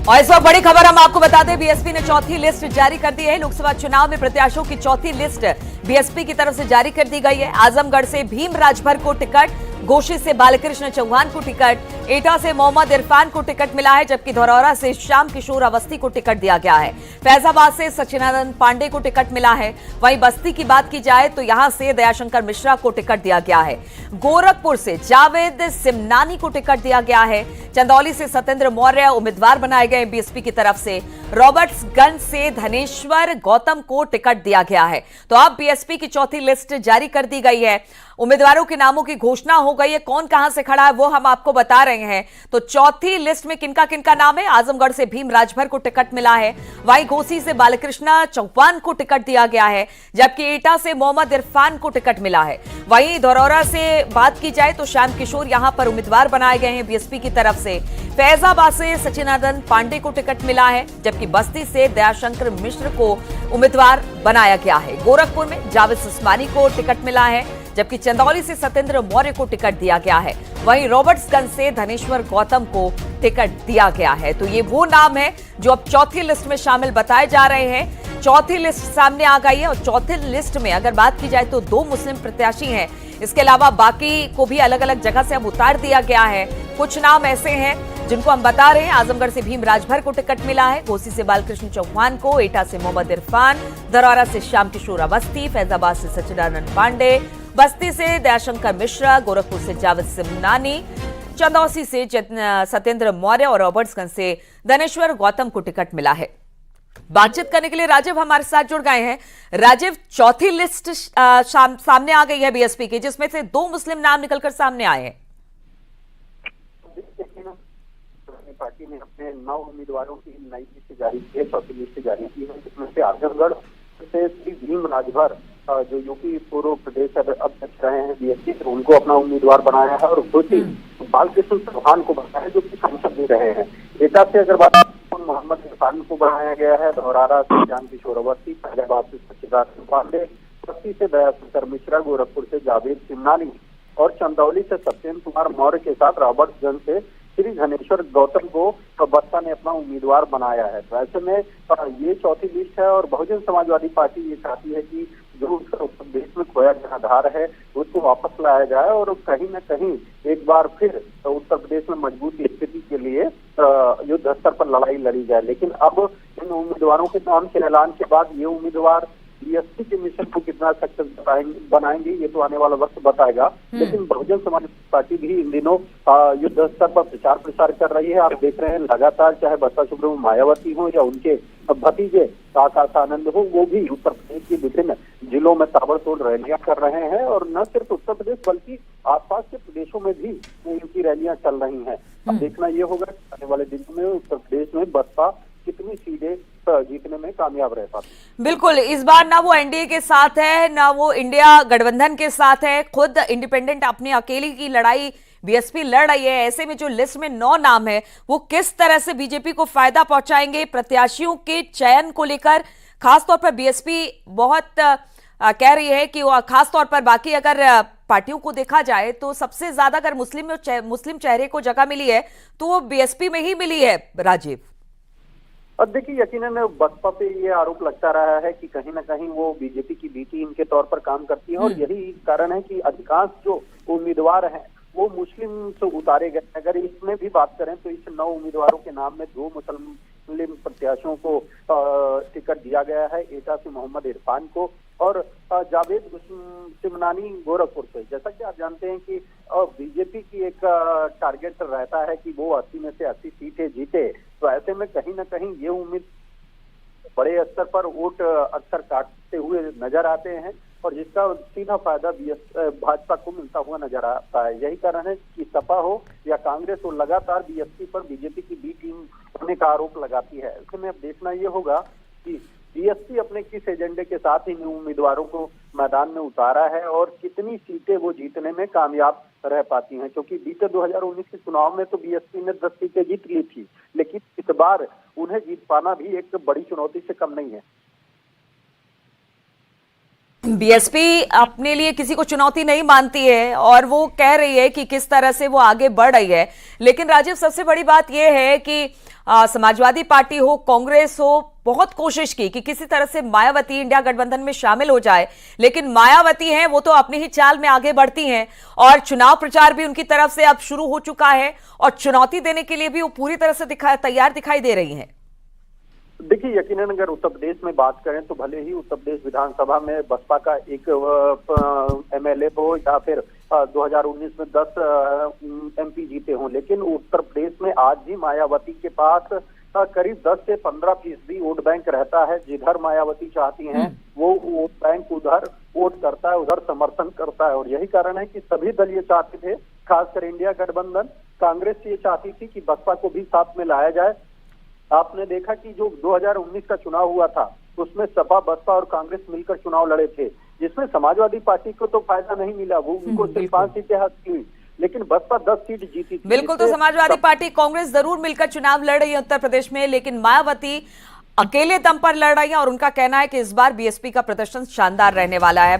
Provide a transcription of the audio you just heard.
और इस वक्त बड़ी खबर हम आपको बता दें, बीएसपी ने चौथी लिस्ट जारी कर दी है। लोकसभा चुनाव में प्रत्याशियों की चौथी लिस्ट बीएसपी की तरफ से जारी कर दी गई है। आजमगढ़ से भीम राजभर को टिकट, गोशी से बालकृष्ण चौहान को टिकट, एटा से मोहम्मद इरफान को टिकट मिला है, जबकि धरौरा से श्याम किशोर अवस्थी को टिकट दिया गया है। फैजाबाद से सचिनानंद पांडे को टिकट मिला है। वहीं बस्ती की बात की जाए तो यहां से दयाशंकर मिश्रा को टिकट दिया गया है। गोरखपुर से जावेद सिमनानी को टिकट दिया गया है। चंदौली से सत्येंद्र मौर्य उम्मीदवार बनाए गए बीएसपी की तरफ से। रॉबर्ट्सगंज से धनेश्वर गौतम को टिकट दिया गया है। तो अब बीएसपी की चौथी लिस्ट जारी कर दी गई है। उम्मीदवारों के नामों की घोषणा हो गई है। कौन कहां से खड़ा है वो हम आपको बता रहे हैं। तो चौथी लिस्ट में किनका किनका नाम है? आजमगढ़ से भीम राजभर को टिकट मिला है। वहीं घोसी से बालकृष्ण चौहान को टिकट दिया गया है, जबकि एटा से मोहम्मद इरफान को टिकट मिला है। वहीं धरौरा से बात की जाए तो श्याम किशोर यहां पर उम्मीदवार बनाए गए हैं बीएसपी की तरफ से। फैजाबाद से सचिनानंद पांडे को टिकट मिला है, जबकि बस्ती से दयाशंकर मिश्र को उम्मीदवार बनाया गया है। गोरखपुर में जावेद सिमनानी को टिकट मिला है, जबकि चंदौली से सत्येंद्र मौर्य को टिकट दिया गया है। वहीं रॉबर्ट्सगंज से धनेश्वर गौतम को टिकट दिया गया है। तो ये वो नाम है जो अब चौथी लिस्ट में शामिल बताए जा रहे हैं। चौथी लिस्ट सामने आ गई है और चौथी लिस्ट में अगर बात की जाए तो 2 मुस्लिम प्रत्याशी हैं। इसके अलावा बाकी को भी अलग अलग जगह से अब उतार दिया गया है। कुछ नाम ऐसे हैं जिनको हम बता रहे हैं। आजमगढ़ से भीम राजभर को टिकट मिला है, घोसी से बालकृष्ण चौहान को, एटा से मोहम्मद इरफान, धरौरा से श्याम किशोर अवस्थी, फैजाबाद से सचिनानंद पांडे, बस्ती से दयाशंकर मिश्रा, गोरखपुर से जावेद सिमनानी, चंदौसी से सत्येंद्र मौर्य और रॉबर्ट्सगंज से धनेश्वर गौतम को टिकट मिला है। बातचीत करने के लिए राजीव हमारे साथ जुड़ गए हैं। राजीव, चौथी लिस्ट सामने आ गई है बीएसपी की, जिसमें से 2 मुस्लिम नाम निकलकर सामने आए हैं। पार्टी ने अपने 9 उम्मीदवारों की नई लिस्ट जारी की है, चौथी लिस्ट जारी की है, जिसमें से आजमगढ़ से श्री भीम राजभर जो यूपी पूर्व प्रदेश अध्यक्ष रहे हैं बीएसपी, तो उनको अपना उम्मीदवार बनाया है। और घोसी बालकृष्ण चौहान को बनाया जो कि सांसद भी रहे हैं। एटा से अगर बात मोहम्मद इरफान को बनाया गया है। धरौरा से श्याम किशोर अवस्थी, फैजाबाद से सचिदानंद पांडे, बस्ती से दयाशंकर मिश्रा, गोरखपुर से जावेद सिमनानी और चंदौली से सत्येंद्र कुमार मौर्य के साथ रॉबर्ट्सगंज से श्री धनेश्वर गौतम को बसपा ने अपना उम्मीदवार बनाया है। तो ऐसे में ये चौथी लिस्ट है और बहुजन समाजवादी पार्टी ये चाहती है कि जो उत्तर प्रदेश में खोया जनाधार है उसको वापस लाया जाए और कहीं न कहीं एक बार फिर उत्तर प्रदेश में मजबूत स्थिति के लिए युद्ध स्तर पर लड़ाई लड़ी जाए। लेकिन अब इन उम्मीदवारों के नाम के ऐलान के बाद ये उम्मीदवार बीएसपी के मिशन को कितना सक्सेस बनाएंगे ये तो आने वाला वक्त बताएगा। लेकिन बहुजन समाज पार्टी भी इन दिनों युद्ध स्तर पर प्रचार प्रसार कर रही है। आप देख रहे हैं लगातार, चाहे बसपा सुप्रीमो मायावती हो या उनके भतीजे आकाश आनंद हो, वो भी उत्तर प्रदेश के विभिन्न जिलों में ताबड़तोड़ रैलियां कर रहे हैं। और न सिर्फ उत्तर प्रदेश बल्कि आसपास के प्रदेशों में भी इनकी रैलियां चल रही हैं। अब देखना ये होगा कि आने वाले दिनों में उत्तर प्रदेश में बसपा कितनी सीटें जीतने में कामयाब रह पाती। बिल्कुल, इस बार ना वो एनडीए के साथ है ना वो इंडिया गठबंधन के साथ है, खुद इंडिपेंडेंट अपनी अकेली की लड़ाई बीएसपी लड़ रही है। ऐसे में जो लिस्ट में 9 नाम है वो किस तरह से बीजेपी को फायदा पहुंचाएंगे प्रत्याशियों के चयन को लेकर, खासतौर पर बीएसपी बहुत कह रही है कि वो खासतौर पर बाकी अगर पार्टियों को देखा जाए तो सबसे ज्यादा अगर मुस्लिम चेहरे को जगह मिली है तो वो बीएसपी में ही मिली है। राजीव, और देखिए, यकीनन बसपा पे ये आरोप लगता रहा है कि कहीं ना कहीं वो बीजेपी की बी टीम के तौर पर काम करती है और यही कारण है कि अधिकांश जो उम्मीदवार हैं वो मुस्लिम से उतारे गए। अगर इसमें भी बात करें तो इस 9 उम्मीदवारों के नाम में 2 मुस्लिम प्रत्याशियों को टिकट दिया गया है, एटा से मोहम्मद इरफान को और जावेद सिमनानी गोरखपुर से। जैसा कि आप जानते हैं कि बीजेपी की एक टारगेट रहता है कि वो 80 में से 80 सीटें जीते। तो ऐसे में कहीं ना कहीं ये उम्मीद बड़े स्तर पर वोट अक्सर काटते हुए नजर आते हैं और जिसका सीधा फायदा भाजपा को मिलता हुआ नजर आता है। यही कारण है कि सपा हो या कांग्रेस हो, लगातार बीएसपी पर बीजेपी की बी टीम होने का आरोप लगाती है। ऐसे में अब देखना ये होगा कि बीएसपी अपने किस एजेंडे के साथ इन उम्मीदवारों को मैदान में उतारा है और कितनी सीटें वो जीतने में कामयाब रह पाती हैं। क्योंकि बीते 2019 के चुनाव में तो बीएसपी ने 10 सीटें जीत ली थी, लेकिन इस बार उन्हें जीत पाना भी एक बड़ी चुनौती से कम नहीं है। बीएसपी अपने लिए किसी को चुनौती नहीं मानती है और वो कह रही है कि किस तरह से वो आगे बढ़ रही है। लेकिन राजीव, सबसे बड़ी बात यह है कि समाजवादी पार्टी हो, कांग्रेस हो, बहुत कोशिश की कि किसी तरह से मायावती इंडिया गठबंधन में शामिल हो जाए, लेकिन मायावती हैं वो तो अपनी ही चाल में आगे बढ़ती हैं और चुनाव प्रचार भी उनकी तरफ से अब शुरू हो चुका है और चुनौती देने के लिए भी वो पूरी तरह से तैयार दिखाई दे रही हैं। देखिए, यकीनन अगर उत्तर प्रदेश में बात करें तो भले ही उत्तर प्रदेश विधानसभा में बसपा का एक एमएलए हो या फिर 2019 में 10 एमपी जीते हों, लेकिन उत्तर प्रदेश में आज भी मायावती के पास करीब 10 से 15% वोट बैंक रहता है। जिधर मायावती चाहती हैं वो वोट बैंक उधर वोट करता है, उधर समर्थन करता है। और यही कारण है कि सभी दल ये चाहते थे, खासकर इंडिया गठबंधन, कांग्रेस ये चाहती थी कि बसपा को भी साथ में लाया जाए। आपने देखा कि जो 2019 का चुनाव हुआ था उसमें सपा, बसपा और कांग्रेस मिलकर चुनाव लड़े थे, जिसमें समाजवादी पार्टी को तो फायदा नहीं मिला, वो उनको सिर्फ 5 सीटें हासिल हुई, लेकिन बसपा 10 सीट जीती थी। बिल्कुल, तो समाजवादी पार्टी, कांग्रेस जरूर मिलकर चुनाव लड़ रही है उत्तर प्रदेश में, लेकिन मायावती अकेले दम पर लड़ रही है और उनका कहना है कि इस बार बीएसपी का प्रदर्शन शानदार रहने वाला है।